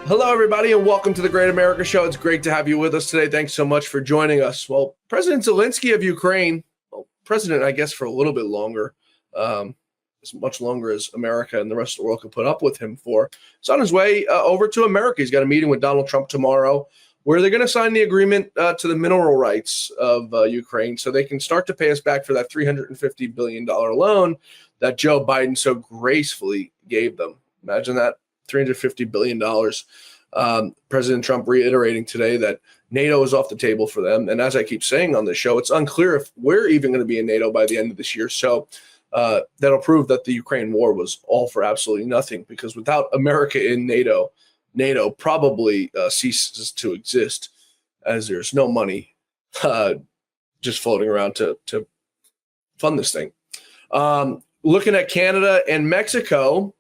Hello, everybody, and welcome to the Great America Show. It's great to have you with us today. Thanks so much for joining us. Well, President Zelensky of Ukraine, president, I guess, for a little bit longer, as much longer as America and the rest of the world could put up with him for, is on his way over to America. He's got a meeting with Donald Trump tomorrow where they're going to sign the agreement to the mineral rights of Ukraine so they can start to pay us back for that $350 billion loan that Joe Biden so gracefully gave them. Imagine that. $350 billion. President Trump reiterating today that NATO is off the table for them. And as I keep saying on this show, it's unclear if we're even going to be in NATO by the end of this year. So that'll prove that the Ukraine war was all for absolutely nothing, because without America in NATO, NATO probably ceases to exist, as there's no money just floating around to fund this thing. Looking at Canada and Mexico,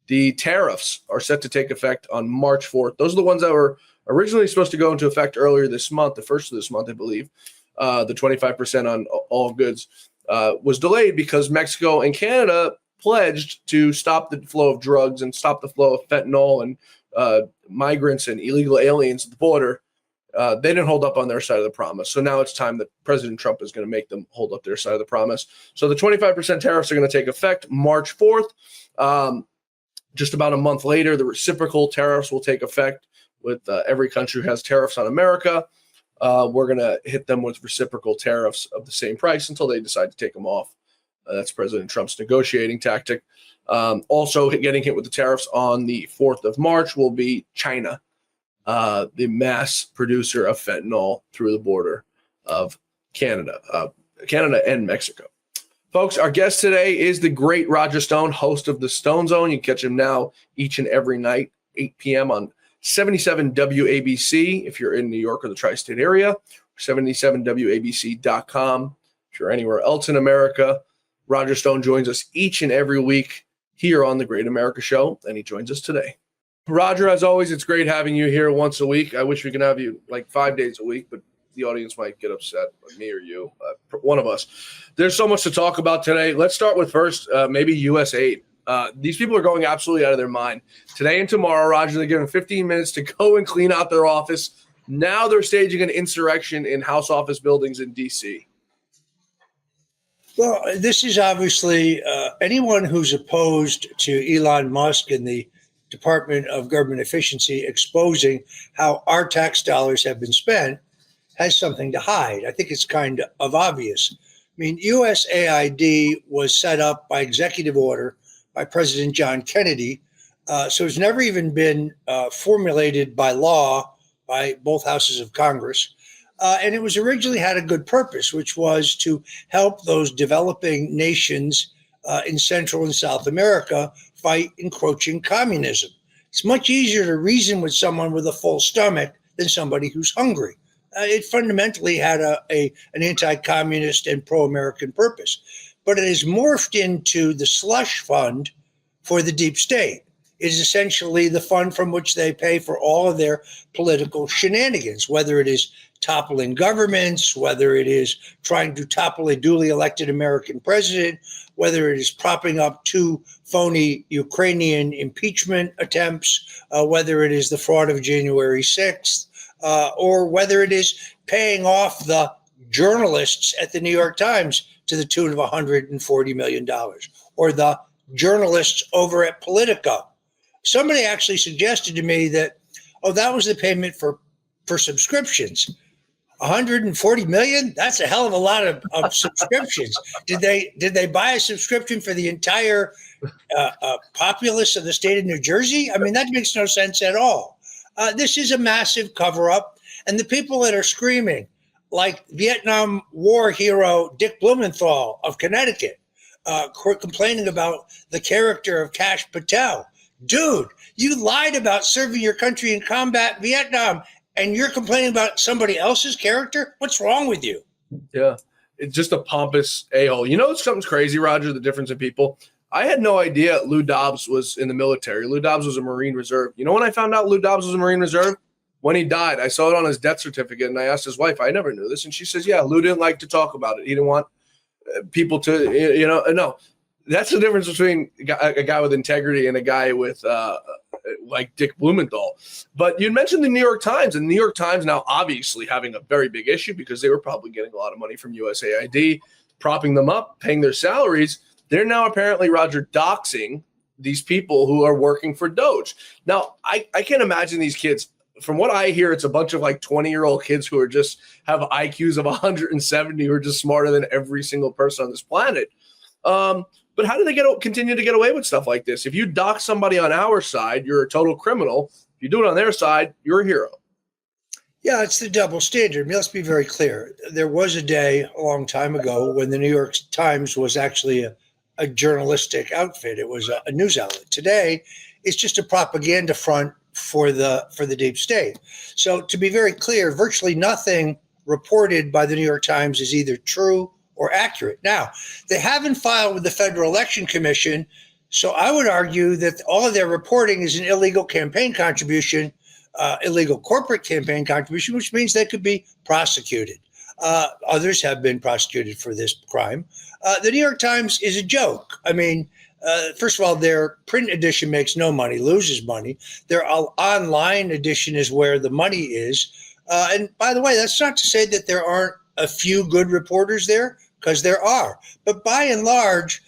the tariffs are set to take effect on March 4th. Those are the ones that were originally supposed to go into effect earlier this month, the first of this month, I believe. The 25% on all goods was delayed because Mexico and Canada pledged to stop the flow of drugs and stop the flow of fentanyl and migrants and illegal aliens at the border. They didn't hold up on their side of the promise. So now it's time that President Trump is going to make them hold up their side of the promise. So the 25% tariffs are going to take effect March 4th. Just about a month later, the reciprocal tariffs will take effect with every country who has tariffs on America. We're going to hit them with reciprocal tariffs of the same price until they decide to take them off. That's President Trump's negotiating tactic. Also getting hit with the tariffs on the 4th of March will be China, the mass producer of fentanyl through the border of Canada and Mexico. Folks, our guest today is the great Roger Stone, host of the Stone Zone. You can catch him now each and every night, 8 p.m. on 77 WABC if you're in New York or the tri-state area, 77WABC.com if you're anywhere else in America. Roger Stone joins us each and every week here on the Great America Show, and he joins us today. Roger, as always, it's great having you here once a week. I wish we could have you like 5 days a week, but the audience might get upset, me or you, one of us. There's so much to talk about today. Let's start with first, maybe USAID. These people are going absolutely out of their mind. Today and tomorrow, Roger, they're given 15 minutes to go and clean out their office. Now they're staging an insurrection in House office buildings in D.C. Well, this is obviously anyone who's opposed to Elon Musk and the Department of Government Efficiency exposing how our tax dollars have been spent has something to hide. I think it's kind of obvious. I mean, USAID was set up by executive order by President John Kennedy. So it's never even been formulated by law by both houses of Congress. And it was originally had a good purpose, which was to help those developing nations in Central and South America fight encroaching communism. It's much easier to reason with someone with a full stomach than somebody who's hungry. It fundamentally had an anti-communist and pro-American purpose, but it has morphed into the slush fund for the deep state. It is essentially the fund from which they pay for all of their political shenanigans, whether it is toppling governments, whether it is trying to topple a duly elected American president, whether it is propping up two phony Ukrainian impeachment attempts, whether it is the fraud of January 6th, or whether it is paying off the journalists at the New York Times to the tune of $140 million, or the journalists over at Politico. Somebody actually suggested to me that, that was the payment for subscriptions. 140 million? That's a hell of a lot of subscriptions. Did they buy a subscription for the entire populace of the state of New Jersey? I mean, that makes no sense at all. This is a massive cover-up, and the people that are screaming, like Vietnam War hero Dick Blumenthal of Connecticut, complaining about the character of Kash Patel. Dude, you lied about serving your country in combat Vietnam, and you're complaining about somebody else's character? What's wrong with you? Yeah, it's just a pompous a-hole. You know something's crazy, Roger, the difference in people? I had no idea Lou Dobbs was in the military. Lou Dobbs was a Marine Reserve. You know when I found out Lou Dobbs was a Marine Reserve? When he died. I saw it on his death certificate, and I asked his wife, I never knew this. And she says, yeah, Lou didn't like to talk about it. He didn't want people to, no. That's the difference between a guy with integrity and a guy with like Dick Blumenthal. But you mentioned the New York Times, and the New York Times now obviously having a very big issue because they were probably getting a lot of money from USAID, propping them up, paying their salaries. They're now apparently, Roger, doxing these people who are working for DOGE. Now, I can't imagine these kids. From what I hear, it's a bunch of like 20-year-old kids who are just have IQs of 170 who are just smarter than every single person on this planet. But how do they continue to get away with stuff like this? If you dox somebody on our side, you're a total criminal. If you do it on their side, you're a hero. Yeah, it's the double standard. I mean, let's be very clear. There was a day a long time ago when the New York Times was actually a journalistic outfit. It was a news outlet. Today, it's just a propaganda front for the deep state. So to be very clear, virtually nothing reported by the New York Times is either true or accurate. Now, they haven't filed with the Federal Election Commission, so I would argue that all of their reporting is an illegal campaign contribution, illegal corporate campaign contribution, which means they could be prosecuted. Others have been prosecuted for this crime. The New York Times is a joke. I mean, first of all, their print edition makes no money, loses money. Their online edition is where the money is. And by the way, that's not to say that there aren't a few good reporters there, because there are. But by and large,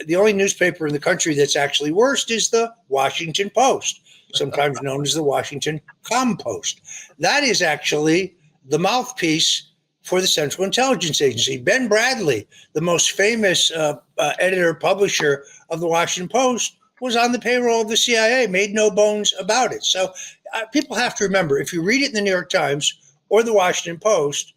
the only newspaper in the country that's actually worst is the Washington Post, sometimes known as the Washington Compost. That is actually the mouthpiece for the Central Intelligence Agency. Ben Bradley, the most famous editor-publisher of the Washington Post, was on the payroll of the CIA, made no bones about it. So people have to remember, if you read it in the New York Times or the Washington Post,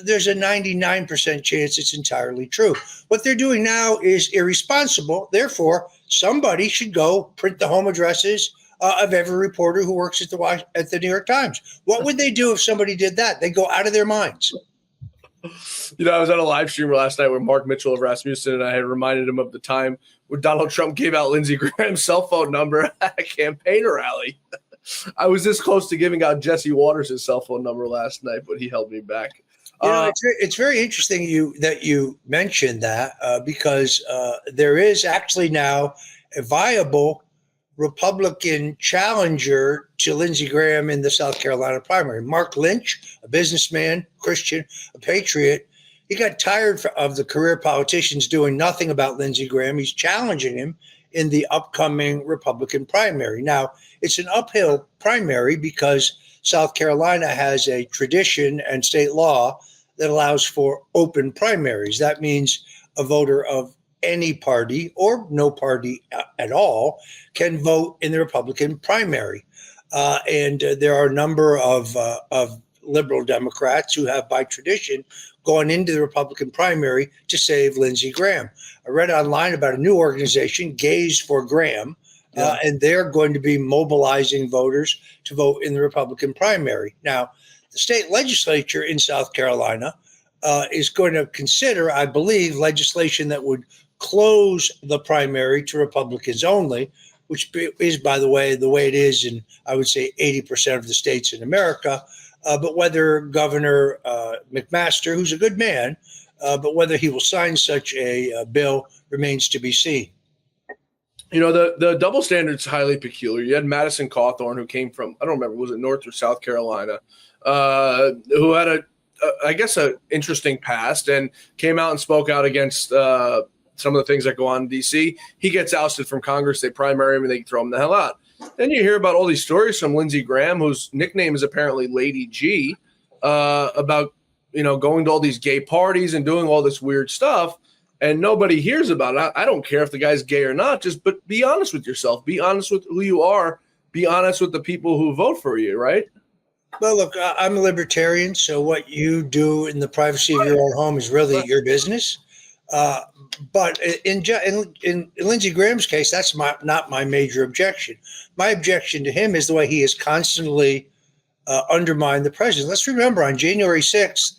there's a 99% chance it's entirely true. What they're doing now is irresponsible. Therefore, somebody should go print the home addresses of every reporter who works at the New York Times. What would they do if somebody did that? They'd go out of their minds. You know, I was on a live stream last night where Mark Mitchell of Rasmussen and I had reminded him of the time when Donald Trump gave out Lindsey Graham's cell phone number at a campaign rally. I was this close to giving out Jesse Waters' cell phone number last night, but he held me back. You know, it's very interesting that you mentioned that because there is actually now a viable Republican challenger to Lindsey Graham in the South Carolina primary. Mark Lynch, a businessman, Christian, a patriot, he got tired of the career politicians doing nothing about Lindsey Graham. He's challenging him in the upcoming Republican primary. Now, it's an uphill primary because South Carolina has a tradition and state law that allows for open primaries. That means a voter of any party or no party at all can vote in the Republican primary. And there are a number of liberal Democrats who have, by tradition, gone into the Republican primary to save Lindsey Graham. I read online about a new organization, Gays for Graham, and they're going to be mobilizing voters to vote in the Republican primary. Now, the state legislature in South Carolina is going to consider, I believe, legislation that would close the primary to Republicans only, which is, by the way it is in, I would say, 80% of the states in America. But whether Governor McMaster, who's a good man, but whether he will sign such a bill remains to be seen. You know, the double standard's highly peculiar. You had Madison Cawthorn, who came from, I don't remember, was it North or South Carolina, who had an interesting past and came out and spoke out against some of the things that go on in D.C. He gets ousted from Congress. They primary him and they throw him the hell out. Then you hear about all these stories from Lindsey Graham, whose nickname is apparently Lady G, about, you know, going to all these gay parties and doing all this weird stuff. And nobody hears about it. I don't care if the guy's gay or not. But be honest with yourself. Be honest with who you are. Be honest with the people who vote for you, right? Well, look, I'm a libertarian, so what you do in the privacy of your own home is really your business. But in Lindsey Graham's case, that's not my major objection. My objection to him is the way he has constantly undermined the president. Let's remember, on January 6th,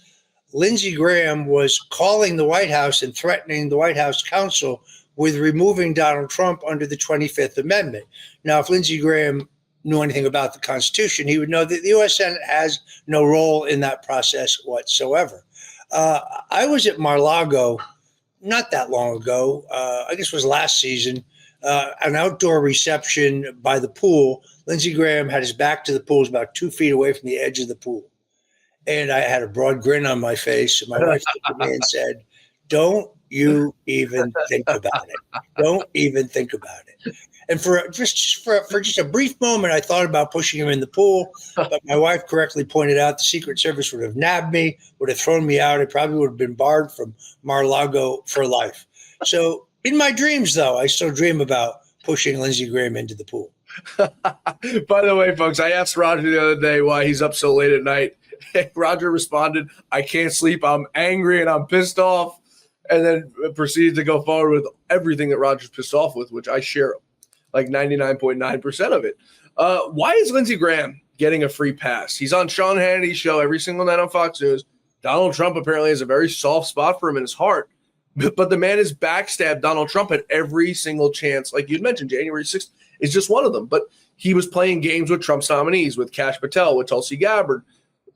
Lindsey Graham was calling the White House and threatening the White House counsel with removing Donald Trump under the 25th Amendment. Now, if Lindsey Graham knew anything about the Constitution, he would know that the U.S. Senate has no role in that process whatsoever. I was at Mar-a-Lago not that long ago, I guess it was last season, an outdoor reception by the pool. Lindsey Graham had his back to the pool, was about 2 feet away from the edge of the pool. And I had a broad grin on my face. And my wife looked at me and said, "Don't you even think about it. Don't even think about it." And for just a brief moment, I thought about pushing him in the pool. But my wife correctly pointed out the Secret Service would have nabbed me, would have thrown me out. I probably would have been barred from Mar-a-Lago for life. So in my dreams, though, I still dream about pushing Lindsey Graham into the pool. By the way, folks, I asked Roger the other day why he's up so late at night. Roger responded, "I can't sleep. I'm angry and I'm pissed off." And then proceeded to go forward with everything that Roger's pissed off with, which I share like 99.9% of it. Why is Lindsey Graham getting a free pass? He's on Sean Hannity's show every single night on Fox News. Donald Trump apparently has a very soft spot for him in his heart. But the man has backstabbed Donald Trump at every single chance. Like you mentioned, January 6th is just one of them. But he was playing games with Trump's nominees, with Kash Patel, with Tulsi Gabbard.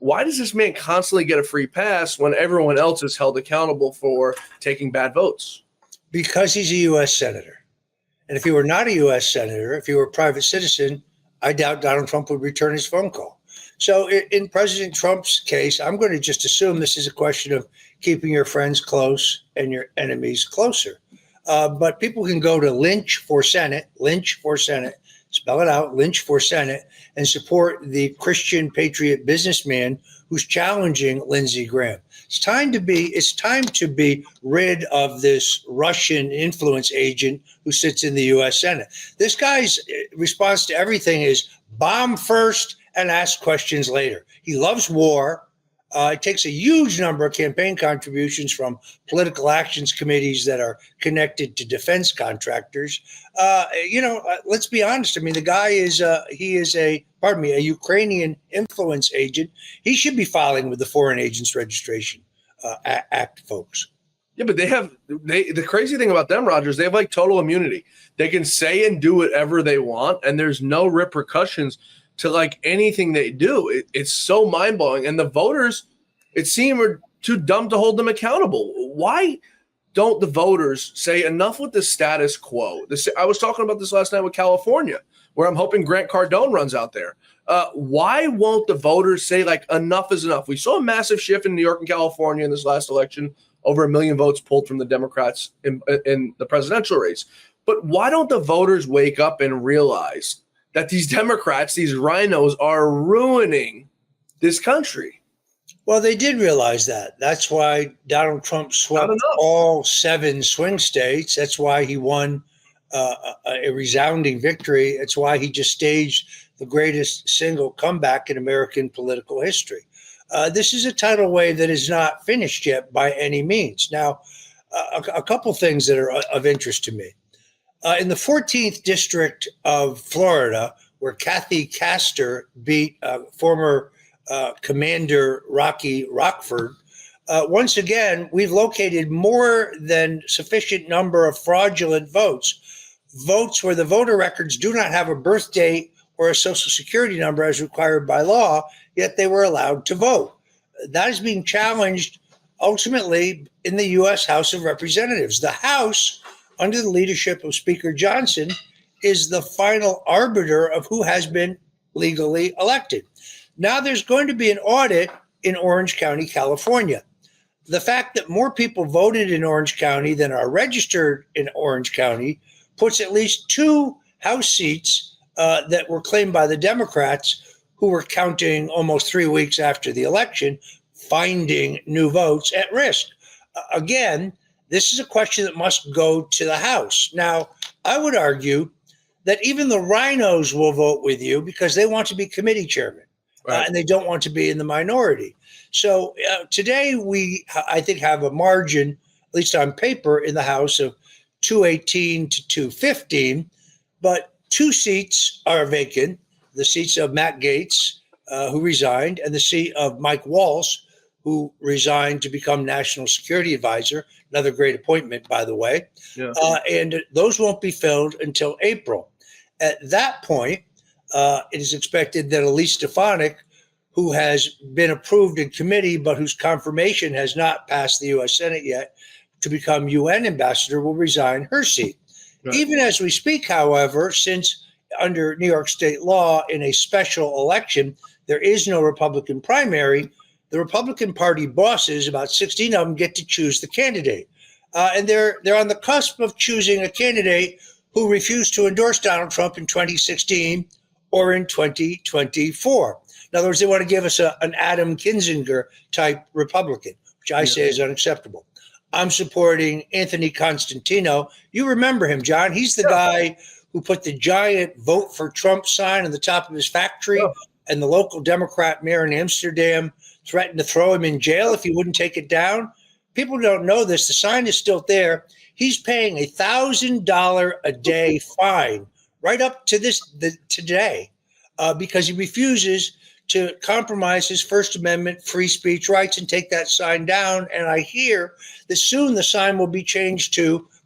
Why does this man constantly get a free pass when everyone else is held accountable for taking bad votes? Because he's a U.S. senator. And if he were not a U.S. senator, if he were a private citizen, I doubt Donald Trump would return his phone call. So in President Trump's case, I'm going to just assume this is a question of keeping your friends close and your enemies closer. But people can go to Lynch for Senate, spell it out, Lynch for Senate, and support the Christian patriot businessman who's challenging Lindsey Graham. It's time to be rid of this Russian influence agent who sits in the U.S. Senate. This guy's response to everything is bomb first and ask questions later. He loves war. It takes a huge number of campaign contributions from political actions committees that are connected to defense contractors. Let's be honest. I mean, the guy is a Ukrainian influence agent. He should be filing with the Foreign Agents Registration Act, folks. Yeah, but the crazy thing about them, Rogers, they have like total immunity. They can say and do whatever they want, and there's no repercussions to like anything they do. It's so mind-blowing. And the voters, it seemed, are too dumb to hold them accountable. Why don't the voters say enough with the status quo? I was talking about this last night with California, where I'm hoping Grant Cardone runs out there. Why won't the voters say like enough is enough? We saw a massive shift in New York and California in this last election, over 1 million votes pulled from the Democrats in the presidential race. But why don't the voters wake up and realize that these Democrats, these rhinos, are ruining this country? Well, they did realize that. That's why Donald Trump swept all 7 swing states. That's why he won a resounding victory. It's why he just staged the greatest single comeback in American political history. This is a tidal wave that is not finished yet by any means. Now, a couple things that are of interest to me. In the 14th District of Florida, where Kathy Castor beat former Commander Rocky Rockford, once again, we've located more than sufficient number of fraudulent votes where the voter records do not have a birth date or a social security number as required by law, yet they were allowed to vote. That is being challenged ultimately in the U.S. House of Representatives. The House, under the leadership of Speaker Johnson, is the final arbiter of who has been legally elected. Now there's going to be an audit in Orange County, California. The fact that more people voted in Orange County than are registered in Orange County puts at least 2 House seats that were claimed by the Democrats, who were counting almost 3 weeks after the election, finding new votes, at risk. Again, this is a question that must go to the House. Now, I would argue that even the rhinos will vote with you because they want to be committee chairman, right, and they don't want to be in the minority. So today we, I think, have a margin, at least on paper, in the House of 218 to 215, but 2 seats are vacant, the seats of Matt Gaetz, who resigned, and the seat of Mike Waltz, who resigned to become National Security Advisor, another great appointment, by the way. Yeah. And those won't be filled until April. At that point, it is expected that Elise Stefanik, who has been approved in committee, but whose confirmation has not passed the U.S. Senate yet to become UN ambassador, will resign her seat. Right. Even as we speak, however, since under New York state law, in a special election, there is no Republican primary, the Republican Party bosses, about 16 of them, get to choose the candidate. And they're on the cusp of choosing a candidate who refused to endorse Donald Trump in 2016 or in 2024. In other words, they want to give us an Adam Kinzinger type Republican, which I say is unacceptable. I'm supporting Anthony Constantino. You remember him, John. He's the guy who put the giant vote for Trump sign on the top of his factory, and the local Democrat mayor in Amsterdam threatened to throw him in jail if he wouldn't take it down. People don't know this. The sign is still there. He's paying $1,000 a day fine right up to today because he refuses to compromise his First Amendment free speech rights and take that sign down. And I hear that soon the sign will be changed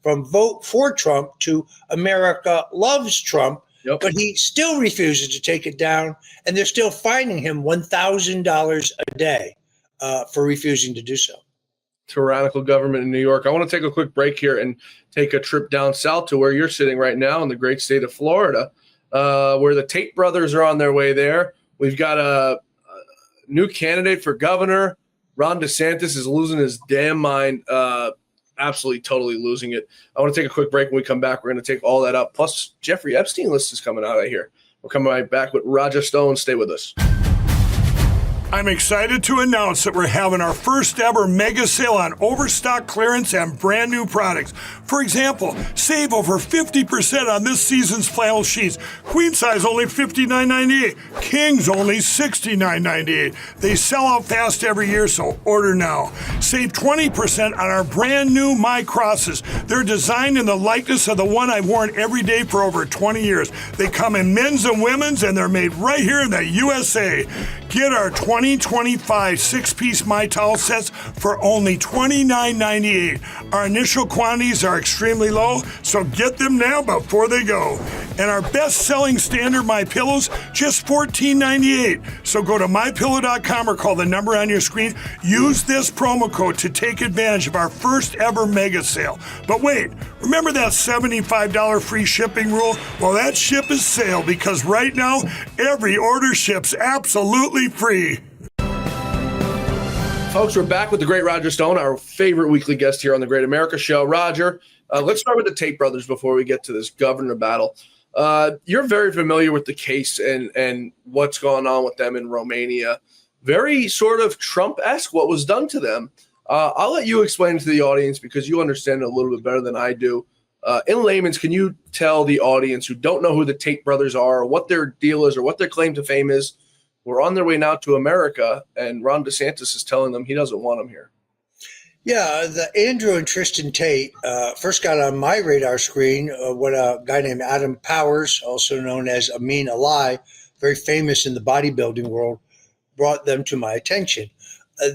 from vote for Trump to America loves Trump. Yep. But he still refuses to take it down, and they're still fining him $1,000 a day for refusing to do so. Tyrannical government in New York. I want to take a quick break here and take a trip down south to where you're sitting right now in the great state of Florida, where the Tate brothers are on their way there. We've got a new candidate for governor. Ron DeSantis is losing his damn mind, absolutely, totally losing it. I want to take a quick break. When we come back, we're going to take all that up. Plus, Jeffrey Epstein list is coming out of here. We're coming right back with Roger Stone. Stay with us. I'm excited to announce that we're having our first ever mega sale on overstock clearance and brand new products. For example, save over 50% on this season's flannel sheets. Queen size only $59.98. Kings only $69.98. They sell out fast every year, so order now. Save 20% on our brand new My Crosses. They're designed in the likeness of the one I've worn every day for over 20 years. They come in men's and women's, and they're made right here in the USA. Get our 2025 six-piece My Towel sets for only $29.98. Our initial quantities are extremely low, so get them now before they go. And our best-selling standard My Pillows, just $14.98. So go to MyPillow.com or call the number on your screen. Use this promo code to take advantage of our first ever mega sale. But wait, remember that $75 free shipping rule? Well, that ship is sailed because right now, every order ships absolutely free. Folks, we're back with the great Roger Stone, our favorite weekly guest here on the Great America Show. Roger, let's start with the Tate brothers before we get to this governor battle. You're very familiar with the case and what's going on with them in Romania. Very sort of Trump-esque what was done to them. I'll let you explain it to the audience because you understand it a little bit better than I do. In layman's, can you tell the audience who don't know who the Tate brothers are, or what their deal is, or what their claim to fame is? We're on their way now to America, and Ron DeSantis is telling them he doesn't want them here. Yeah, the Andrew and Tristan Tate first got on my radar screen when a guy named Adam Powers, also known as Amin Ali, very famous in the bodybuilding world, brought them to my attention.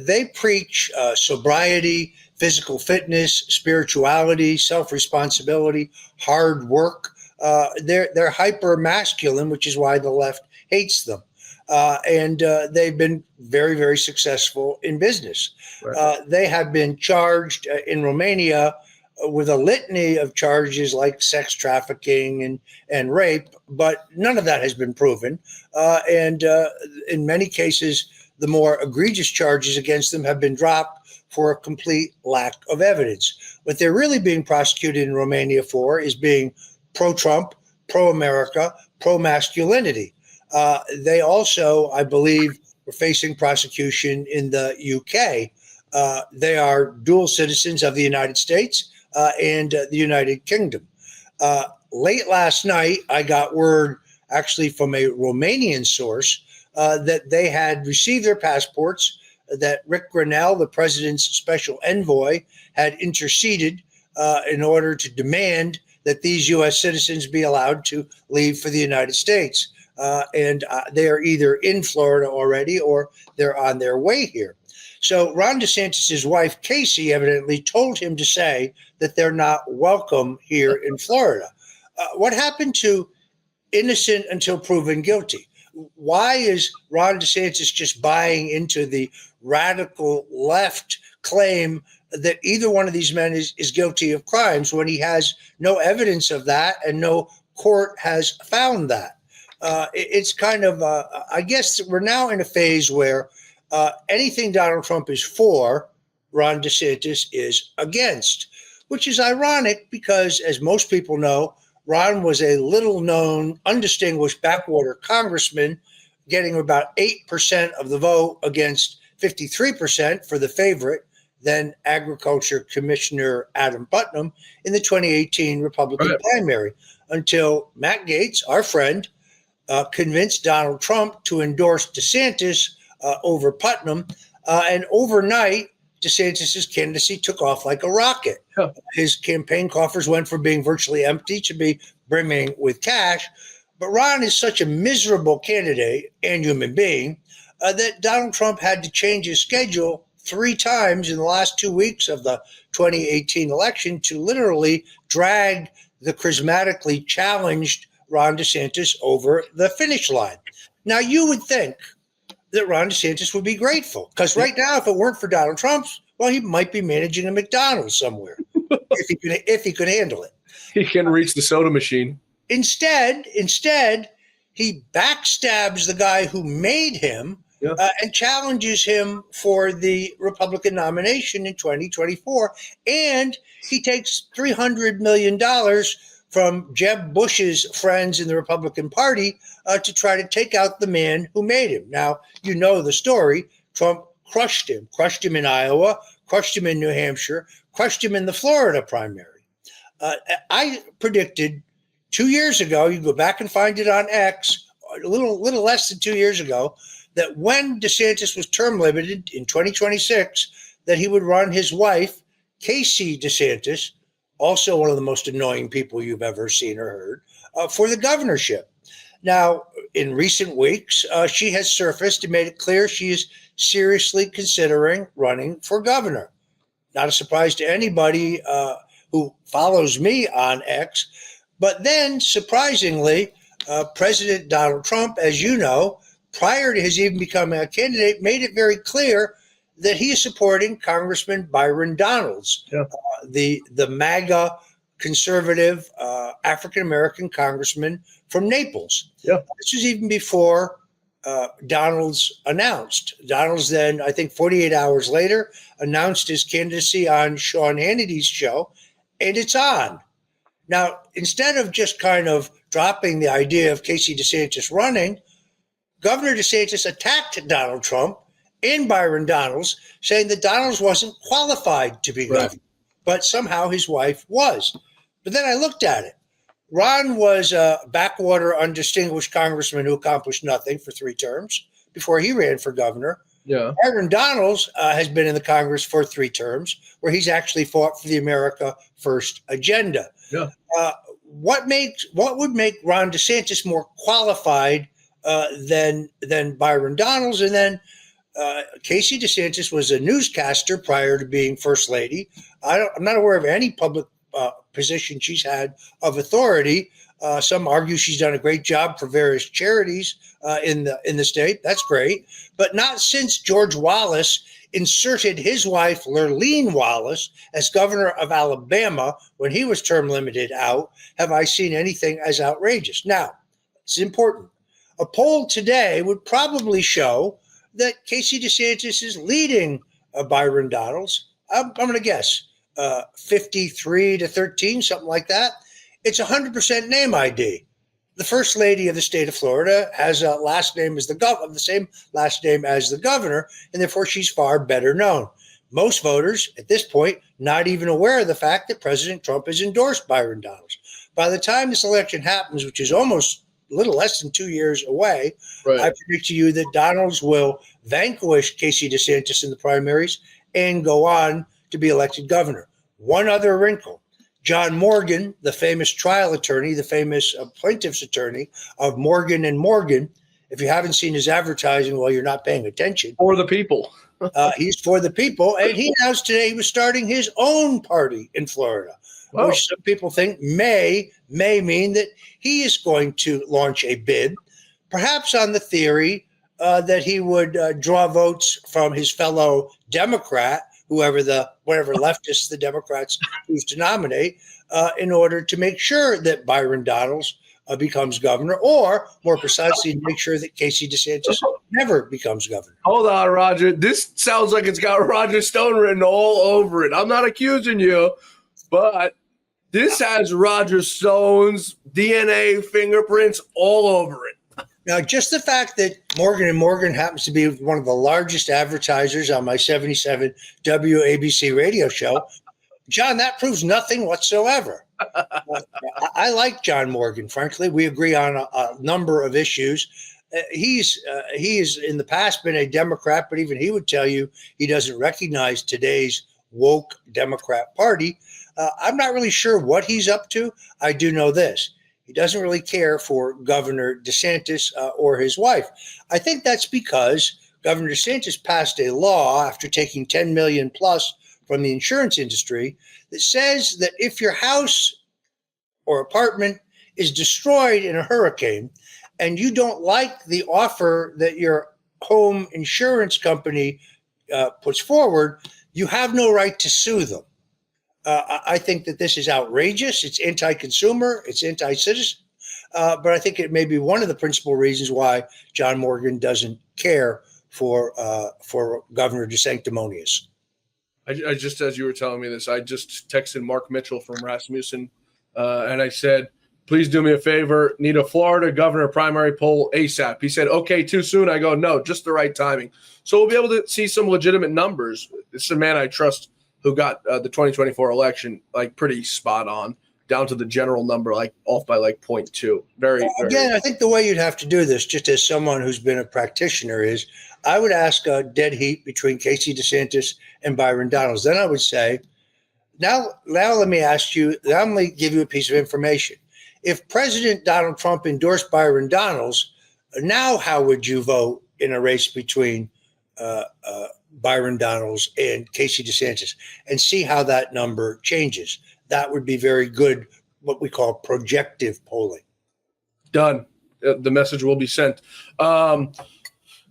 They preach sobriety, physical fitness, spirituality, self-responsibility, hard work. They're hyper masculine, which is why the left hates them. And they've been very, very successful in business. Right. They have been charged in Romania with a litany of charges like sex trafficking and rape, but none of that has been proven. And in many cases, the more egregious charges against them have been dropped for a complete lack of evidence. What they're really being prosecuted in Romania for is being pro-Trump, pro-America, pro-masculinity. They also, I believe, were facing prosecution in the UK. They are dual citizens of the United States and the United Kingdom. Late last night, I got word actually from a Romanian source that they had received their passports, that Rick Grenell, the president's special envoy, had interceded in order to demand that these U.S. citizens be allowed to leave for the United States. And they are either in Florida already or they're on their way here. So Ron DeSantis' wife, Casey, evidently told him to say that they're not welcome here in Florida. What happened to innocent until proven guilty? Why is Ron DeSantis just buying into the radical left claim that either one of these men is guilty of crimes when he has no evidence of that and no court has found that. It's kind of, I guess we're now in a phase where anything Donald Trump is for, Ron DeSantis is against, which is ironic because, as most people know, Ron was a little-known, undistinguished backwater congressman, getting about 8% of the vote against 53% for the favorite, then Agriculture Commissioner Adam Putnam, in the 2018 Republican primary, until Matt Gaetz, our friend, convinced Donald Trump to endorse DeSantis over Putnam. And overnight, DeSantis' candidacy took off like a rocket. Huh. His campaign coffers went from being virtually empty to be brimming with cash. But Ron is such a miserable candidate and human being that Donald Trump had to change his schedule 3 times in the last 2 weeks of the 2018 election to literally drag the charismatically challenged Ron DeSantis over the finish line. Now, you would think that Ron DeSantis would be grateful because right now, if it weren't for Donald Trump, well, he might be managing a McDonald's somewhere if he could handle it. He can reach the soda machine. Instead, he backstabs the guy who made him and challenges him for the Republican nomination in 2024. And he takes $300 million from Jeb Bush's friends in the Republican Party to try to take out the man who made him. Now, you know the story. Trump crushed him in Iowa, crushed him in New Hampshire, crushed him in the Florida primary. I predicted 2 years ago, you go back and find it on X, a little less than 2 years ago, that when DeSantis was term limited in 2026, that he would run his wife, Casey DeSantis, also one of the most annoying people you've ever seen or heard, for the governorship. Now, in recent weeks, she has surfaced and made it clear she is seriously considering running for governor. Not a surprise to anybody who follows me on X. But then, surprisingly, President Donald Trump, as you know, prior to his even becoming a candidate, made it very clear that he is supporting Congressman Byron Donalds, the MAGA conservative African-American congressman from Naples. This was even before Donalds announced. Donalds then, I think 48 hours later, announced his candidacy on Sean Hannity's show, and it's on. Now, instead of just kind of dropping the idea of Casey DeSantis running, Governor DeSantis attacked Donald Trump and Byron Donalds, saying that Donalds wasn't qualified to be governor, but somehow his wife was. But then I looked at it. Ron was a backwater, undistinguished congressman who accomplished nothing for 3 terms before he ran for governor. Byron Donalds has been in the Congress for 3 terms, where he's actually fought for the America First agenda. What would make Ron DeSantis more qualified than Byron Donalds? And then Casey DeSantis was a newscaster prior to being First Lady. I'm not aware of any public position she's had of authority. Some argue she's done a great job for various charities in the state. That's great. But not since George Wallace inserted his wife, Lurleen Wallace, as governor of Alabama when he was term limited out, have I seen anything as outrageous. Now, it's important. A poll today would probably show that Casey DeSantis is leading Byron Donalds. I'm going to guess 53-13, something like that. It's 100% name ID. The First Lady of the state of Florida has a last name as the same last name as the governor, and therefore she's far better known. Most voters at this point not even aware of the fact that President Trump has endorsed Byron Donalds. By the time this election happens, which is almost a little less than 2 years away, I predict to you that Donalds will vanquish Casey DeSantis in the primaries and go on to be elected governor. One other wrinkle. John Morgan, the famous trial attorney, the famous plaintiff's attorney of Morgan & Morgan, if you haven't seen his advertising, well, you're not paying attention. For the people. He's for the people. And he announced today he was starting his own party in Florida, which some people think may mean that he is going to launch a bid, perhaps on the theory that he would draw votes from his fellow Democrat, whatever leftists the Democrats choose to nominate, in order to make sure that Byron Donalds becomes governor, or more precisely, make sure that Casey DeSantis never becomes governor. Hold on, Roger. This sounds like it's got Roger Stone written all over it. I'm not accusing you, but this has Roger Stone's DNA fingerprints all over it. Now, just the fact that Morgan & Morgan happens to be one of the largest advertisers on my 77 WABC radio show, John, that proves nothing whatsoever. I like John Morgan, frankly. We agree on a number of issues. He's in the past been a Democrat, but even he would tell you he doesn't recognize today's woke Democrat Party. I'm not really sure what he's up to. I do know this. He doesn't really care for Governor DeSantis or his wife. I think that's because Governor DeSantis passed a law after taking $10 million plus from the insurance industry that says that if your house or apartment is destroyed in a hurricane and you don't like the offer that your home insurance company puts forward, you have no right to sue them. I think that this is outrageous. It's anti-consumer. It's anti-citizen. But I think it may be one of the principal reasons why John Morgan doesn't care for Governor DeSanctimonious. I just, as you were telling me this, I just texted Mark Mitchell from Rasmussen, and I said, please do me a favor. Need a Florida governor primary poll ASAP. He said, okay, too soon. I go, no, just the right timing. So we'll be able to see some legitimate numbers. This is a man I trust who got the 2024 election like pretty spot on, down to the general number, like off by like 0.2. Very. Again, I think the way you'd have to do this, just as someone who's been a practitioner, is I would ask a dead heat between Casey DeSantis and Byron Donalds. Then I would say, now let me ask you, I'm going to give you a piece of information. If President Donald Trump endorsed Byron Donalds, now how would you vote in a race between Byron Donalds and Casey DeSantis, and see how that number changes? That would be very good, what we call projective polling. Done. The message will be sent.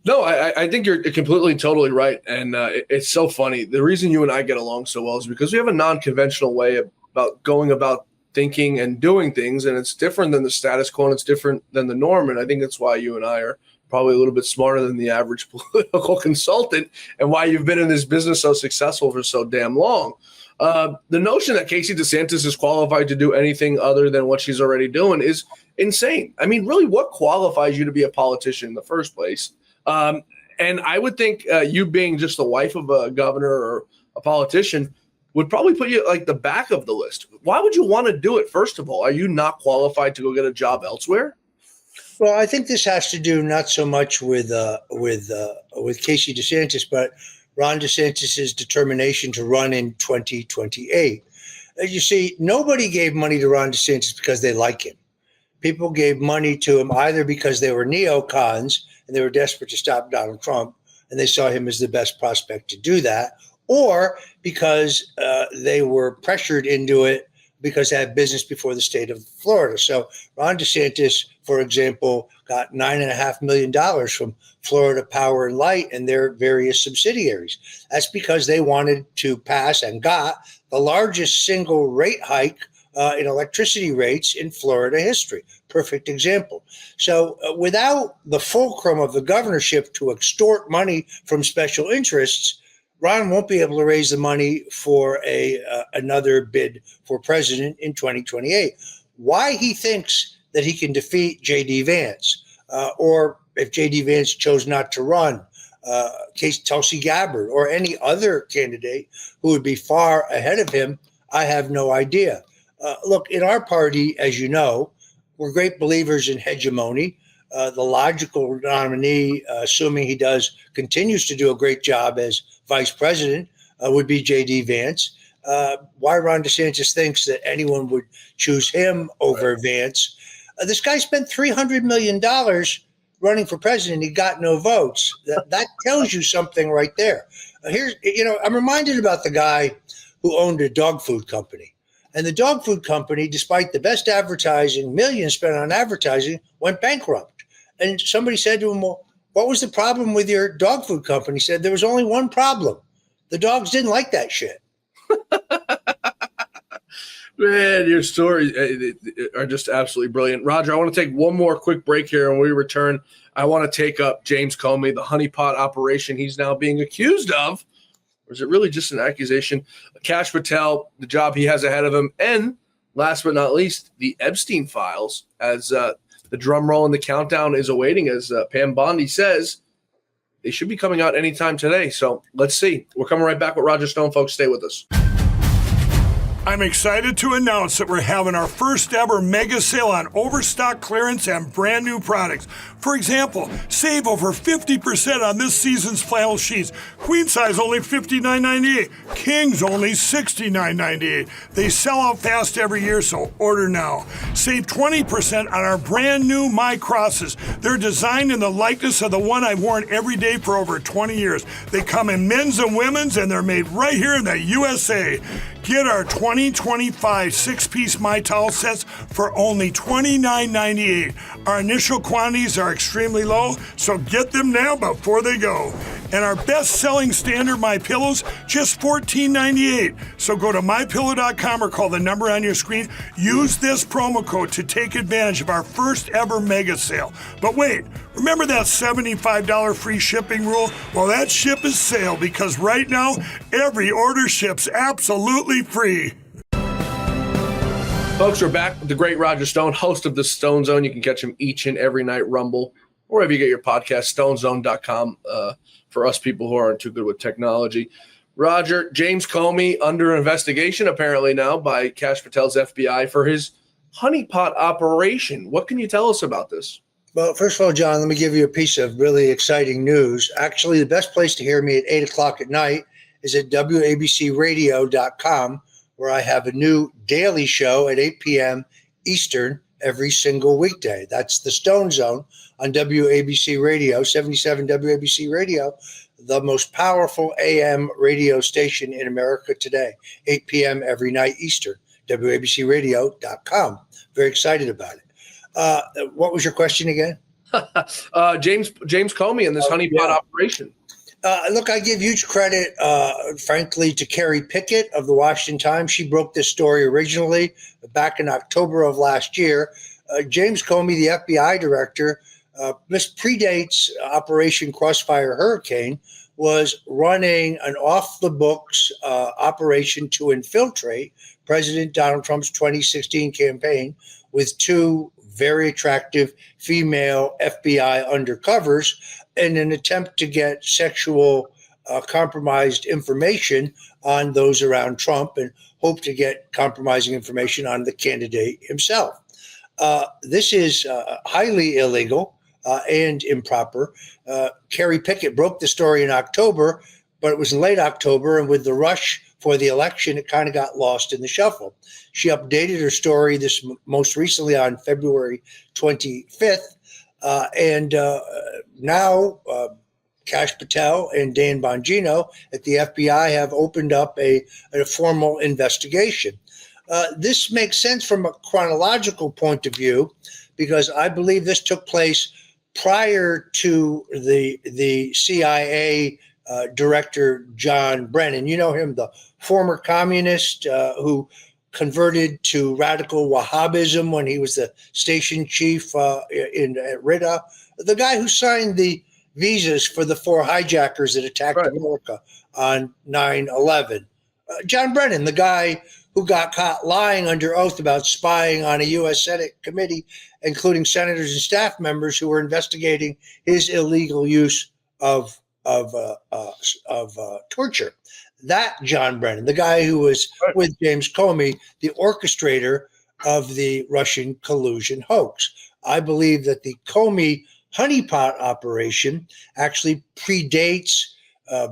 No, I think you're completely, totally right. And it's so funny. The reason you and I get along so well is because we have a non-conventional way about going about thinking and doing things. And it's different than the status quo, and it's different than the norm. And I think that's why you and I are probably a little bit smarter than the average political consultant, and why you've been in this business so successful for so damn long. The notion that Casey DeSantis is qualified to do anything other than what she's already doing is insane. I mean, really, what qualifies you to be a politician in the first place? And I would think you being just the wife of a governor or a politician would probably put you at like the back of the list. Why would you want to do it? First of all, are you not qualified to go get a job elsewhere? Well, I think this has to do not so much with Casey DeSantis, but Ron DeSantis' determination to run in 2028. As you see, nobody gave money to Ron DeSantis because they like him. People gave money to him either because they were neocons and they were desperate to stop Donald Trump, and they saw him as the best prospect to do that, or because they were pressured into it because they had business before the state of Florida. So Ron DeSantis, for example, got $9.5 million from Florida Power and Light and their various subsidiaries. That's because they wanted to pass and got the largest single rate hike in electricity rates in Florida history. Perfect example. So without the fulcrum of the governorship to extort money from special interests, Ron won't be able to raise the money for another bid for president in 2028. Why he thinks that he can defeat J.D. Vance, or if J.D. Vance chose not to run, Tulsi Gabbard, or any other candidate who would be far ahead of him, I have no idea. Look, in our party, as you know, we're great believers in hegemony. The logical nominee, assuming he continues to do a great job as vice president, would be J.D. Vance. Why Ron DeSantis thinks that anyone would choose him over Vance. This guy spent $300 million running for president. He got no votes. That tells you something right there. I'm reminded about the guy who owned a dog food company. And the dog food company, despite the best advertising, millions spent on advertising, went bankrupt. And somebody said to him, well, what was the problem with your dog food company? He said, there was only one problem. The dogs didn't like that shit. Man, your stories are just absolutely brilliant. Roger, I want to take one more quick break here. And when we return, I want to take up James Comey, the honeypot operation he's now being accused of. Or is it really just an accusation? Kash Patel, the job he has ahead of him. And last but not least, the Epstein files, as the drum roll and the countdown is awaiting, as Pam Bondi says. They should be coming out anytime today. So let's see. We're coming right back with Roger Stone, folks. Stay with us. I'm excited to announce that we're having our first ever mega sale on overstock clearance and brand new products. For example, save over 50% on this season's flannel sheets. Queen size only $59.98. Kings only $69.98. They sell out fast every year, so order now. Save 20% on our brand new My Crosses. They're designed in the likeness of the one I've worn every day for over 20 years. They come in men's and women's, and they're made right here in the USA. Get our 2025 six-piece My Towel sets for only $29.98. Our initial quantities are extremely low, so get them now before they go. And our best-selling standard My Pillows, just $14.98. So go to mypillow.com or call the number on your screen. Use this promo code to take advantage of our first ever mega sale. But wait, remember that $75 free shipping rule? Well, that ship is sailed, because right now, every order ships absolutely free. Folks, we're back with the great Roger Stone, host of the Stone Zone. You can catch him each and every night, Rumble, or wherever you get your podcast, stonezone.com, for us people who aren't too good with technology. Roger, James Comey under investigation apparently now by Kash Patel's FBI for his honeypot operation. What can you tell us about this? Well, first of all, John, let me give you a piece of really exciting news. Actually, the best place to hear me at 8 o'clock at night is at wabcradio.com, where I have a new daily show at 8 p.m. Eastern every single weekday. That's the Stone Zone on WABC Radio, 77 WABC Radio, the most powerful AM radio station in America today, 8 p.m. every night Eastern, wabcradio.com. Very excited about it. What was your question again? James Comey and this honeypot operation. Look, I give huge credit, frankly, to Carrie Pickett of the Washington Times. She broke this story originally back in October of last year. James Comey, the FBI director, this predates Operation Crossfire Hurricane, was running an off-the-books operation to infiltrate President Donald Trump's 2016 campaign with two very attractive female FBI undercovers in an attempt to get sexual compromised information on those around Trump and hope to get compromising information on the candidate himself. This is highly illegal and improper. Carrie Pickett broke the story in October, but it was in late October, and with the rush for the election, it kind of got lost in the shuffle. She updated her story this most recently on February 25th, and now Kash Patel and Dan Bongino at the FBI have opened up a formal investigation. This makes sense from a chronological point of view, because I believe this took place prior to the CIA director, John Brennan. You know him, the former communist who converted to radical Wahhabism when he was the station chief at Rita, the guy who signed the visas for the four hijackers that attacked America on 9/11. John Brennan, the guy who got caught lying under oath about spying on a U.S. Senate committee, including senators and staff members who were investigating his illegal use of torture. That John Brennan, the guy who was with James Comey, the orchestrator of the Russian collusion hoax. I believe that the Comey honeypot operation actually predates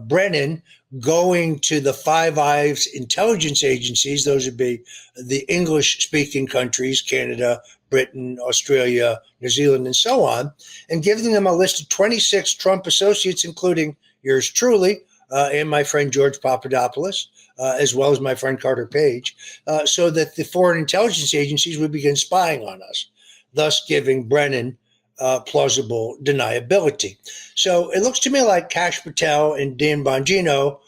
Brennan going to the Five Eyes intelligence agencies. Those would be the English-speaking countries, Canada, Britain, Australia, New Zealand, and so on, and giving them a list of 26 Trump associates, including yours truly, and my friend George Papadopoulos, as well as my friend Carter Page, so that the foreign intelligence agencies would begin spying on us, thus giving Brennan plausible deniability. So it looks to me like Kash Patel and Dan Bongino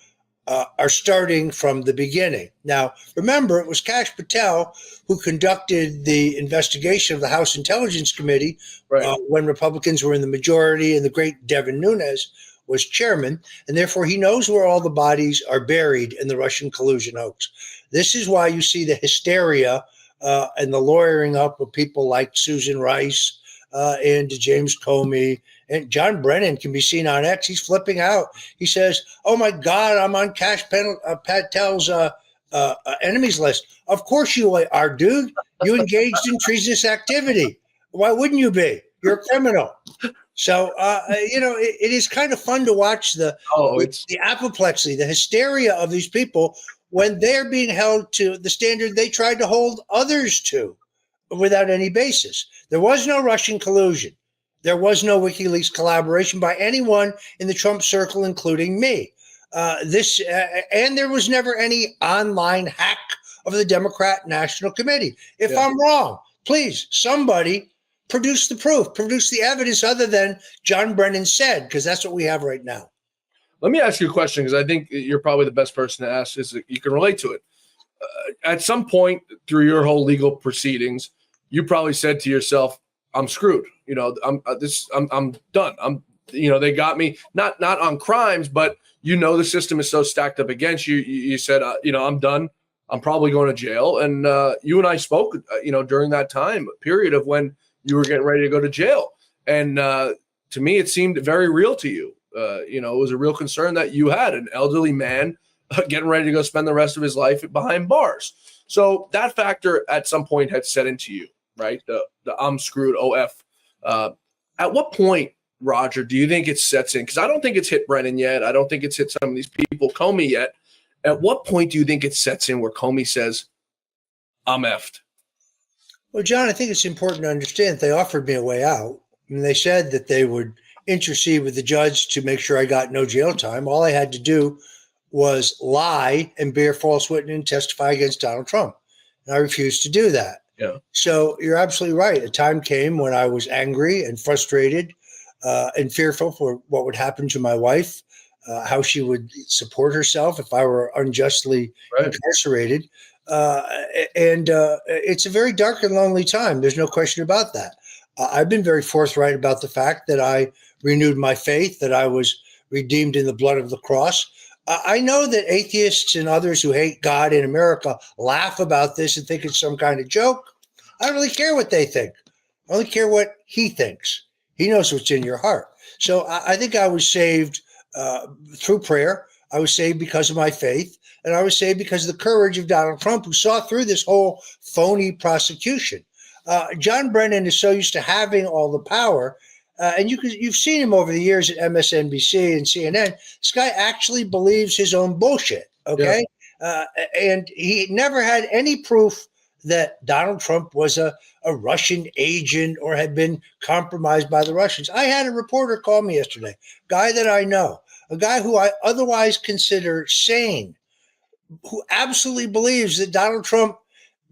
are starting from the beginning. Now, remember, it was Kash Patel who conducted the investigation of the House Intelligence Committee when Republicans were in the majority and the great Devin Nunes was chairman, and therefore he knows where all the bodies are buried in the Russian collusion hoax. This is why you see the hysteria and the lawyering up of people like Susan Rice and James Comey. And John Brennan can be seen on X. He's flipping out. He says, "Oh my God, I'm on Kash Patel's enemies list." Of course you are, dude. You engaged in treasonous activity. Why wouldn't you be? You're a criminal. So, it is kind of fun to watch the apoplexy, the hysteria of these people when they're being held to the standard they tried to hold others to without any basis. There was no Russian collusion. There was no WikiLeaks collaboration by anyone in the Trump circle, including me. And there was never any online hack of the Democrat National Committee. If I'm wrong, please, somebody produce the proof, produce the evidence other than John Brennan said, because that's what we have right now. Let me ask you a question, because I think you're probably the best person to ask, is that you can relate to it. At some point through your whole legal proceedings, you probably said to yourself, "I'm screwed. I'm done. They got me not on crimes, but the system is so stacked up against you. You said, I'm done. I'm probably going to jail." And you and I spoke, during that time period of when you were getting ready to go to jail. And to me, it seemed very real to you. It was a real concern that you had an elderly man getting ready to go spend the rest of his life behind bars. So that factor at some point had set into you, right? The I'm screwed OF. At what point, Roger, do you think it sets in? Because I don't think it's hit Brennan yet. I don't think it's hit some of these people, Comey, yet. At what point do you think it sets in where Comey says, "I'm effed"? Well, John, I think it's important to understand that they offered me a way out. I mean, they said that they would intercede with the judge to make sure I got no jail time. All I had to do was lie and bear false witness and testify against Donald Trump. And I refused to do that. Yeah. So you're absolutely right. A time came when I was angry and frustrated and fearful for what would happen to my wife, how she would support herself if I were unjustly incarcerated. And it's a very dark and lonely time. There's no question about that. I've been very forthright about the fact that I renewed my faith, that I was redeemed in the blood of the cross. I know that atheists and others who hate God in America laugh about this and think it's some kind of joke. I don't really care what they think. I only care what he thinks. He knows what's in your heart. So I think I was saved through prayer. I was saved because of my faith. And I was saved because of the courage of Donald Trump, who saw through this whole phony prosecution. John Brennan is so used to having all the power. And you've seen him over the years at MSNBC and CNN. This guy actually believes his own bullshit. Okay. Yeah. And he never had any proof that Donald Trump was a Russian agent or had been compromised by the Russians. I had a reporter call me yesterday, guy that I know, a guy who I otherwise consider sane, who absolutely believes that Donald Trump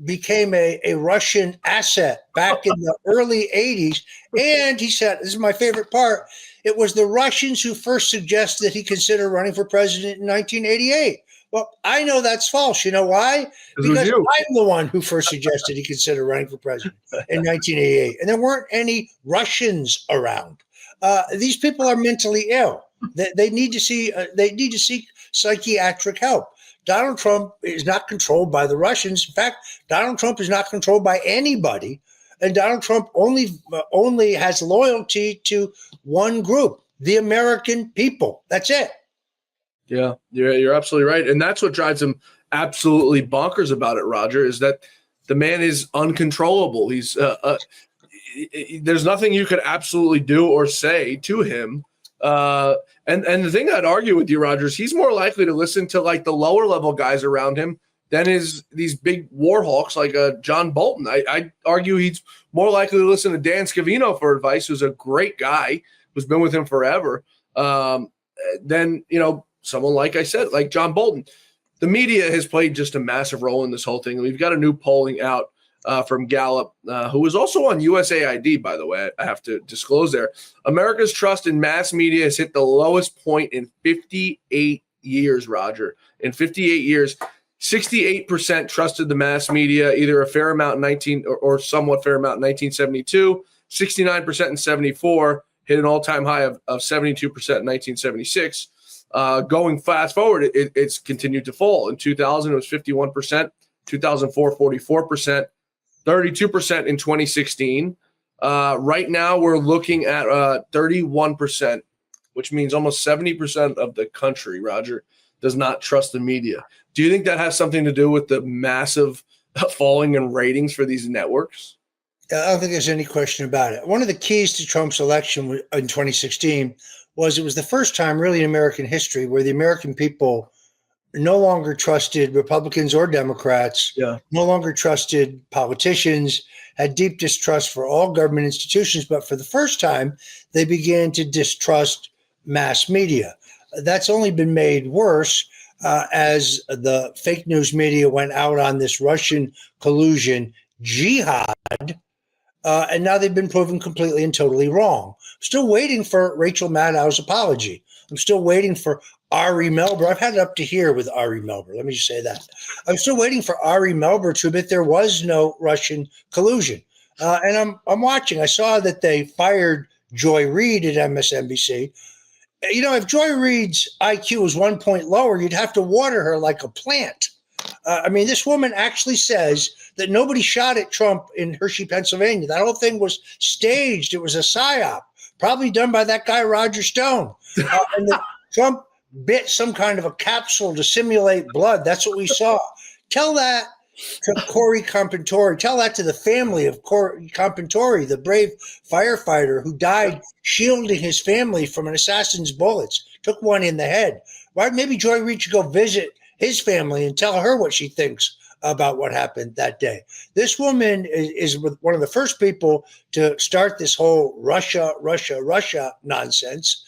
became a Russian asset back in the early 80s. And he said, this is my favorite part, it was the Russians who first suggested that he consider running for president in 1988. Well, I know that's false. You know why? Because I'm the one who first suggested he consider running for president in 1988. And there weren't any Russians around. These people are mentally ill. They need to seek psychiatric help. Donald Trump is not controlled by the Russians. In fact, Donald Trump is not controlled by anybody. And Donald Trump only has loyalty to one group, the American people. That's it. Yeah, you're absolutely right. And that's what drives him absolutely bonkers about it, Roger, is that the man is uncontrollable. He's there's nothing you could absolutely do or say to him. And the thing I'd argue with you, Roger, is he's more likely to listen to like the lower level guys around him than is these big war hawks like John Bolton. I'd argue he's more likely to listen to Dan Scavino for advice, who's a great guy, who's been with him forever, than, someone like I said, like John Bolton. The media has played just a massive role in this whole thing. We've got a new polling out from Gallup, who was also on USAID, by the way. I have to disclose there. America's trust in mass media has hit the lowest point in 58 years, Roger. In 58 years, 68% trusted the mass media, either a fair amount in 19 or somewhat fair amount in 1972, 69% in 74, hit an all-time high of 72% in 1976. Going fast forward, it's continued to fall. In 2000, it was 51%, 2004, 44%, 32% in 2016. Right now, we're looking at 31%, which means almost 70% of the country, Roger, does not trust the media. Do you think that has something to do with the massive falling in ratings for these networks? I don't think there's any question about it. One of the keys to Trump's election in 2016 was it was the first time really in American history where the American people no longer trusted Republicans or Democrats, no longer trusted politicians, had deep distrust for all government institutions. But for the first time, they began to distrust mass media. That's only been made worse as the fake news media went out on this Russian collusion jihad. And now they've been proven completely and totally wrong. Still waiting for Rachel Maddow's apology. I'm still waiting for Ari Melber. I've had it up to here with Ari Melber. Let me just say that. I'm still waiting for Ari Melber to admit there was no Russian collusion. And I'm watching. I saw that they fired Joy Reid at MSNBC. You know, if Joy Reid's IQ was 1 point lower, you'd have to water her like a plant. I mean, this woman actually says that nobody shot at Trump in Hershey, Pennsylvania. That whole thing was staged. It was a psyop, probably done by that guy, Roger Stone. And that Trump bit some kind of a capsule to simulate blood. That's what we saw. Tell that to Corey Compentori. Tell that to the family of Corey Compentori, the brave firefighter who died shielding his family from an assassin's bullets. Took one in the head. Why? Maybe Joy Reid should go visit his family and tell her what she thinks about what happened that day. This woman is one of the first people to start this whole Russia nonsense.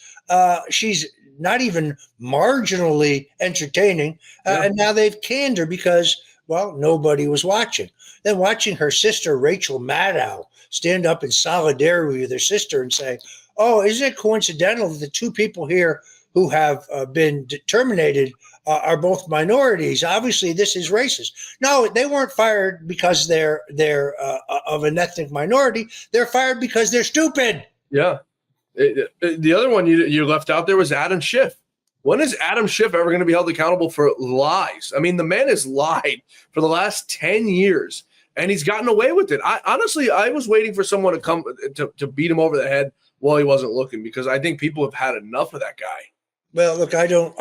She's not even marginally entertaining. And now they've canned her because, well, nobody was watching. Then watching her sister, Rachel Maddow, stand up in solidarity with her sister and say, oh, isn't it coincidental that the two people here who have been terminated are both minorities? Obviously, this is racist. No, they weren't fired because they're of an ethnic minority. They're fired because they're stupid. Yeah. The other one you left out there was Adam Schiff. When is Adam Schiff ever going to be held accountable for lies? I mean, the man has lied for the last 10 years, and he's gotten away with it. I was waiting for someone to come to beat him over the head while he wasn't looking, because I think people have had enough of that guy. Well, look, I don't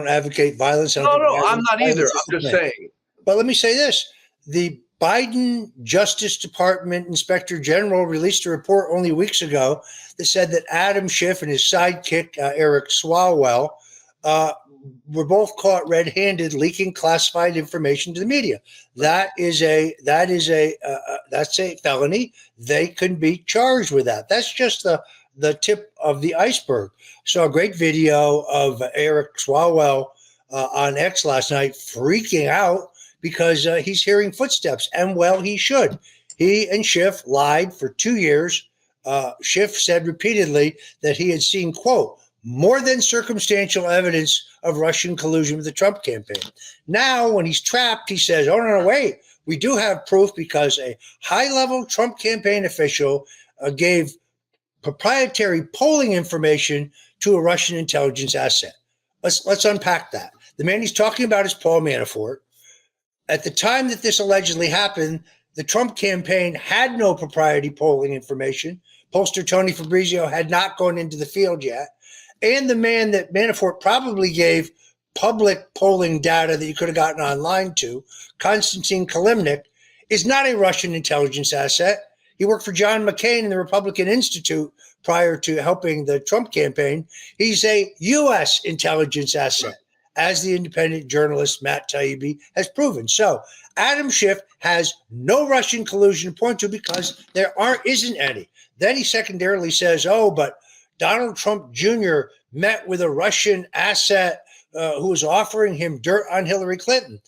advocate violence. No, I'm not either. I'm just saying. But let me say this. The Biden Justice Department Inspector General released a report only weeks ago that said that Adam Schiff and his sidekick, Eric Swalwell, were both caught red-handed leaking classified information to the media. That's a felony. They can be charged with that. That's just the tip of the iceberg. Saw a great video of Eric Swalwell on X last night freaking out because he's hearing footsteps, and well, he should. He and Schiff lied for 2 years. Schiff said repeatedly that he had seen, quote, more than circumstantial evidence of Russian collusion with the Trump campaign. Now, when he's trapped, he says, oh, no, wait. We do have proof because a high-level Trump campaign official gave proprietary polling information to a Russian intelligence asset. Let's unpack that. The man he's talking about is Paul Manafort. At the time that this allegedly happened, the Trump campaign had no proprietary polling information. Pollster Tony Fabrizio had not gone into the field yet. And the man that Manafort probably gave public polling data that you could have gotten online to, Konstantin Kilimnik, is not a Russian intelligence asset. He worked for John McCain in the Republican Institute prior to helping the Trump campaign. He's a U.S. intelligence asset, as the independent journalist Matt Taibbi has proven. So Adam Schiff has no Russian collusion to point to because there isn't any. Then he secondarily says, oh, but Donald Trump Jr. met with a Russian asset who was offering him dirt on Hillary Clinton.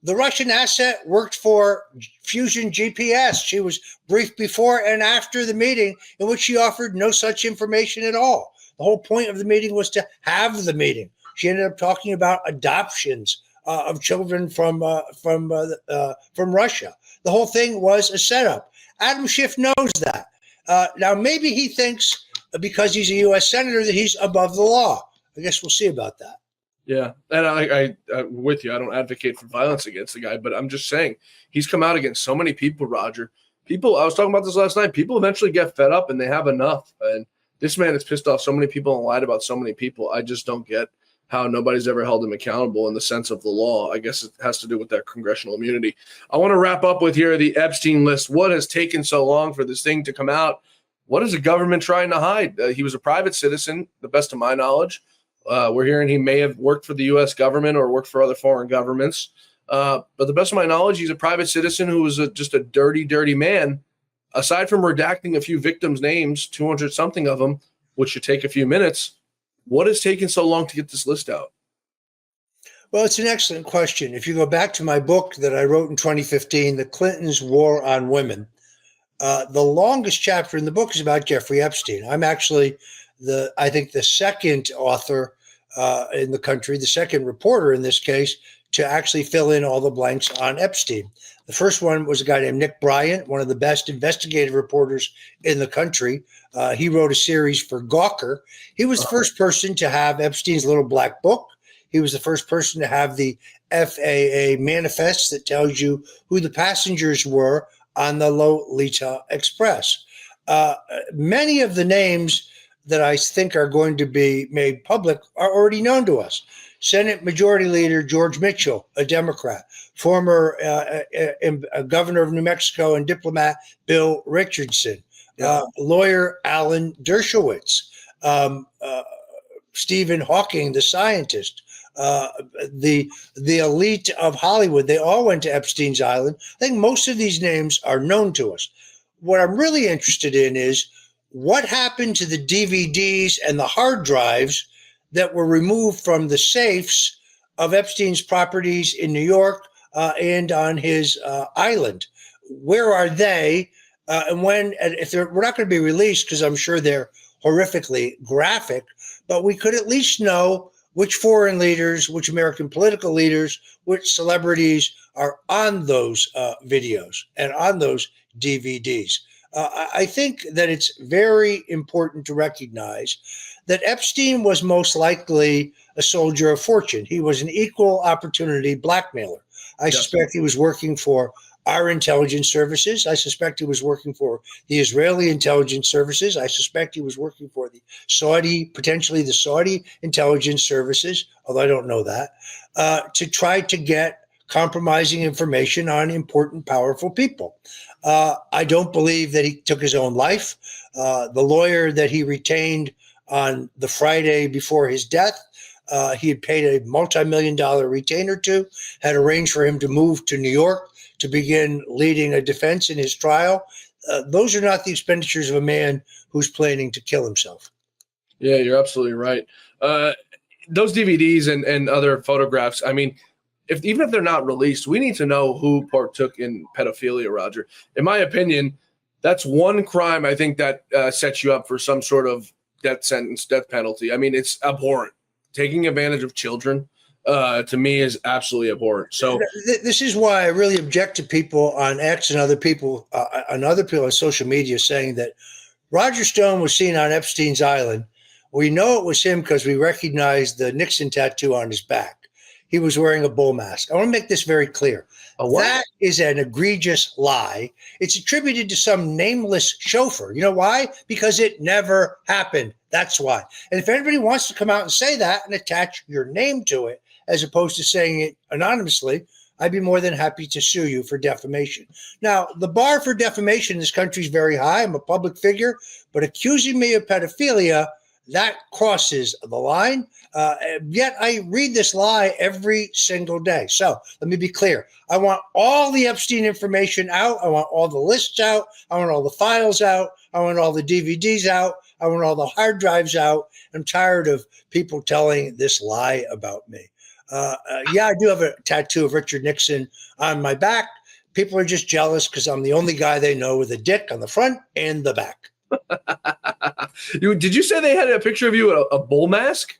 The Russian asset worked for Fusion GPS. She was briefed before and after the meeting in which she offered no such information at all. The whole point of the meeting was to have the meeting. She ended up talking about adoptions of children from Russia. The whole thing was a setup. Adam Schiff knows that. Now, maybe he thinks because he's a U.S. senator that he's above the law. I guess we'll see about that. Yeah, and I'm with you. I don't advocate for violence against the guy, but I'm just saying he's come out against so many people, Roger. People, I was talking about this last night. People eventually get fed up and they have enough. And this man has pissed off so many people and lied about so many people. I just don't get how nobody's ever held him accountable in the sense of the law. I guess it has to do with that congressional immunity. I want to wrap up with here the Epstein list. What has taken so long for this thing to come out? What is the government trying to hide? He was a private citizen, the best of my knowledge. We're hearing he may have worked for the U.S. government or worked for other foreign governments. But the best of my knowledge, he's a private citizen who was just a dirty, dirty man. Aside from redacting a few victims' names, 200 something of them, which should take a few minutes, what has taken so long to get this list out? Well, it's an excellent question. If you go back to my book that I wrote in 2015, The Clintons' War on Women, the longest chapter in the book is about Jeffrey Epstein. I'm actually I think the second author in the country, the second reporter in this case, to actually fill in all the blanks on Epstein. The first one was a guy named Nick Bryant, one of the best investigative reporters in the country. He wrote a series for Gawker. He was the first person to have Epstein's little black book. He was the first person to have the FAA manifest that tells you who the passengers were on the Lolita Express. Many of the names that I think are going to be made public are already known to us. Senate Majority Leader George Mitchell, a Democrat, former governor of New Mexico and diplomat Bill Richardson, lawyer Alan Dershowitz, Stephen Hawking, the scientist, the elite of Hollywood. They all went to Epstein's Island. I think most of these names are known to us. What I'm really interested in is what happened to the DVDs and the hard drives that were removed from the safes of Epstein's properties in New York and on his island. Where are they? And when, and if we're not going to be released, because I'm sure they're horrifically graphic, but we could at least know which foreign leaders, which American political leaders, which celebrities are on those videos and on those DVDs. I think that it's very important to recognize that Epstein was most likely a soldier of fortune. He was an equal opportunity blackmailer. I suspect he was working for our intelligence services. I suspect he was working for the Israeli intelligence services. I suspect he was working for the potentially the Saudi intelligence services, although I don't know that, to try to get compromising information on important, powerful people. I don't believe that he took his own life. The lawyer that he retained on the Friday before his death, he had paid a multi-million-dollar retainer to, had arranged for him to move to New York to begin leading a defense in his trial. Those are not the expenditures of a man who's planning to kill himself. Yeah, you're absolutely right. Those DVDs and other photographs, I mean, even if they're not released, we need to know who partook in pedophilia, Roger. In my opinion, that's one crime I think that sets you up for some sort of death sentence, death penalty. I mean, it's abhorrent. Taking advantage of children, to me, is absolutely abhorrent. So this is why I really object to people on X and other people on social media saying that Roger Stone was seen on Epstein's Island. We know it was him because we recognize the Nixon tattoo on his back. He was wearing a bull mask. I want to make this very clear. That is an egregious lie. It's attributed to some nameless chauffeur. You know why? Because it never happened. That's why. And if anybody wants to come out and say that and attach your name to it, as opposed to saying it anonymously, I'd be more than happy to sue you for defamation. Now, the bar for defamation in this country is very high. I'm a public figure, but accusing me of pedophilia, that crosses the line. Yet I read this lie every single day. So let me be clear. I want all the Epstein information out. I want all the lists out. I want all the files out. I want all the DVDs out. I want all the hard drives out. I'm tired of people telling this lie about me. Yeah, I do have a tattoo of Richard Nixon on my back. People are just jealous because I'm the only guy they know with a dick on the front and the back. Did you say they had a picture of you with a bull mask?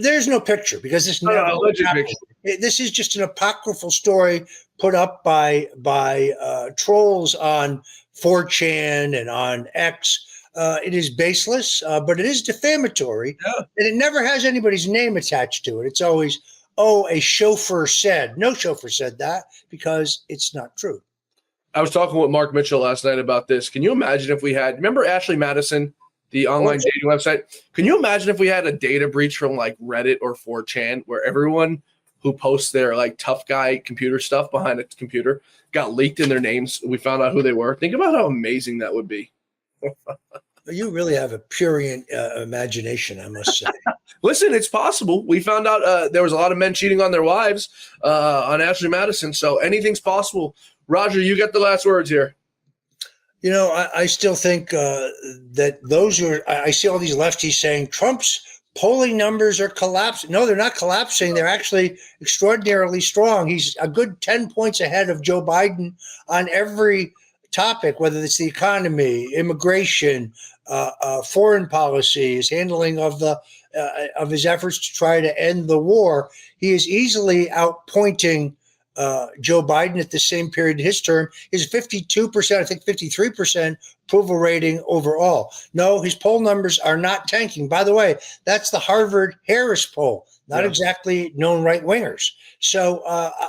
There's no picture because this No, never alleged happened. picture. This is just an apocryphal story put up by trolls on 4chan and on X. It is baseless, but it is defamatory, Yeah. and it never has anybody's name attached to it. It's always, oh, a chauffeur said. No chauffeur said that because it's not true. I was talking with Mark Mitchell last night about this. Can you imagine if we had, remember Ashley Madison, the online dating website? Can you imagine if we had a data breach from like Reddit or 4chan where everyone who posts their like tough guy computer stuff behind a computer got leaked in their names? We found out who they were. Think about how amazing that would be. You really have a prurient imagination, I must say. Listen, it's possible. We found out there was a lot of men cheating on their wives on Ashley Madison. So anything's possible. Roger, you get the last words here. You know, I still think that those who are, I see all these lefties saying Trump's polling numbers are collapsing. No, they're not collapsing. They're actually extraordinarily strong. He's a good 10 points ahead of Joe Biden on every topic, whether it's the economy, immigration, foreign policy, his handling of his efforts to try to end the war. He is easily outpointing Joe Biden at the same period in his term. His 52%, I think 53% approval rating overall. No, his poll numbers are not tanking. By the way, that's the Harvard-Harris poll, not exactly known right-wingers. So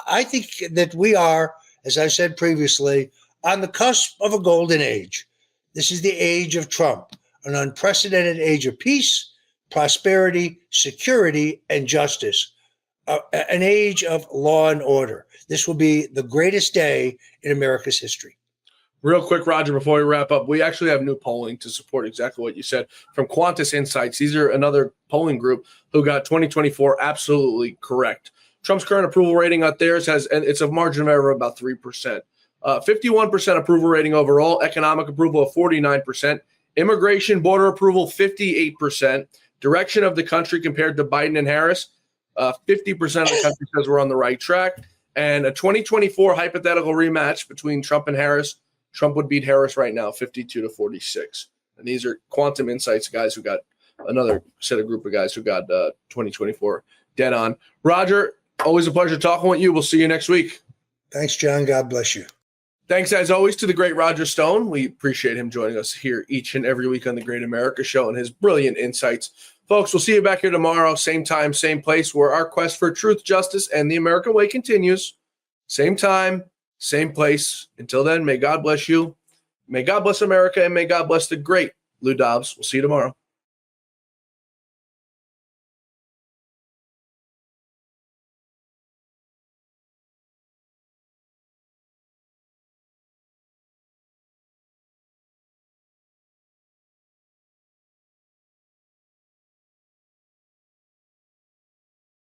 I think that we are, as I said previously, on the cusp of a golden age. This is the age of Trump, an unprecedented age of peace, prosperity, security, and justice, an age of law and order. This will be the greatest day in America's history. Real quick, Roger, before we wrap up, we actually have new polling to support exactly what you said from Quantus Insights. These are another polling group who got 2024 absolutely correct. Trump's current approval rating out theirs has, and it's a margin of error of about 3%. 51% approval rating overall, economic approval of 49%, immigration border approval 58%, direction of the country compared to Biden and Harris, 50% of the country says we're on the right track, and a 2024 hypothetical rematch between Trump and Harris. Trump would beat Harris right now, 52-46. And these are Quantum Insights guys who got another set of group of guys who got 2024 dead on. Roger, always a pleasure talking with you. We'll see you next week. Thanks, John. God bless you. Thanks, as always, to the great Roger Stone. We appreciate him joining us here each and every week on the Great America Show and his brilliant insights. Folks, we'll see you back here tomorrow, same time, same place, where our quest for truth, justice, and the American way continues. Same time, same place. Until then, may God bless you. May God bless America, and may God bless the great Lou Dobbs. We'll see you tomorrow.